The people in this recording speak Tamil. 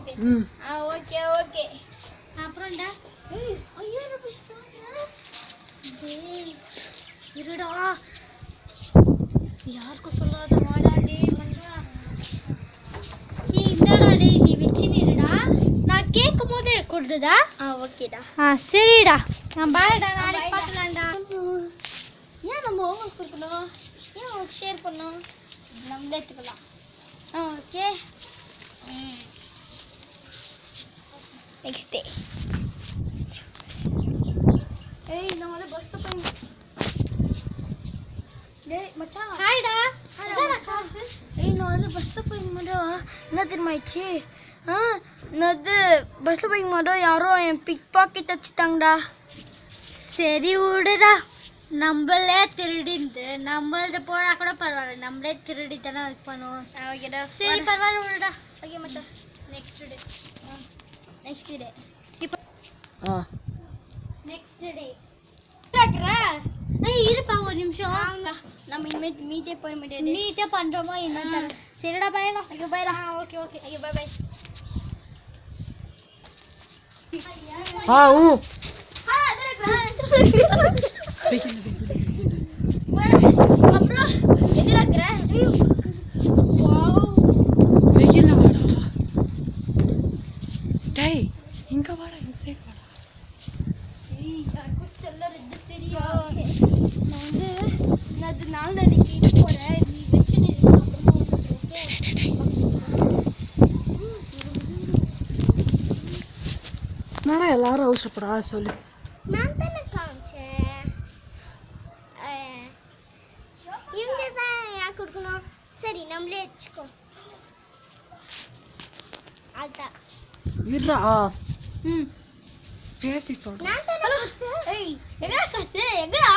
பேசு. Okay okay. அப்புறம்டா ஏய் 5000 பேசுறாங்க. டேய் இருடா. யாருக்கும் சொல்லாத வாடா டேய் மண்டா. சீ இந்தடா டேய் நீ வெச்சினிருடா. நான் கேக்கும்போதே கொடுடா. ஓகேடா. சரிடா. நான் பாய்டா நாளைக்கு பார்க்கலாம்டா. ஏன் நம்ம ஹோம்வொர்க் கொடுக்கணும்? ஏன் உங்களுக்கு ஷேர் பண்ணோம்? நம்மளே எடுத்துக்கலாம். ஓகே. Next day. ஏய் நம்ம வந்து பஸ் ஸ்டாப் போய். டேய் மச்சான். ஹாய்டா. ஹாய்டா மச்சான். ஏய் நான் வந்து பஸ் ஸ்டாப் போய் மாட்டோம். என்ன தெரியுமாயிச்சு? நது பஸ்ல போய் மாட்டோம் யாரோ என் பிக் பாக்கெட் வச்சுட்டாங்கடா. சரி விடுடா. நம்மளே திருடிந்து நம்மள்ட்ட போனா கூட பரவாயில்ல. நம்மளே திருடி தானே பண்ணுவோம். ஓகேடா. சரி பரவாயில்ல விடுடா. ஓகே மச்சான். Next day. Next day. இப்போ நெக்ஸ்ட் டே. ஏய் இருப்பா ஒரு நிமிஷம். நம்ம இனிமேல் மீட்டே போய் முடியாது. மீட்டே பண்றோமா என்ன? சரிடா பையலாம். ஓகே பையலாம். Okay okay. Okay bye bye. அப்புறம் எதிராக்குற வெயில்ல வாடா. டேய் இங்க வாடா இந்த சைடு வாடா. ஏய் யாருக்கு சொல்ல ரெண்டு சரியா? நான் வந்து நான் நாள் நாளைக்கு இது போறேன். நீ வெச்சு நீ அப்புறமா வந்து என்னடா எல்லாரும் அவசரப்படா சொல்லு. நான் தானே காமிச்சேன். இவங்க தான் யார் கொடுக்கணும்? சரி நம்மளே வச்சுக்கோ. அதான் இருடா. பேசி தொட. நான் தானே. ஏய் எங்கடா காசு? எங்கடா?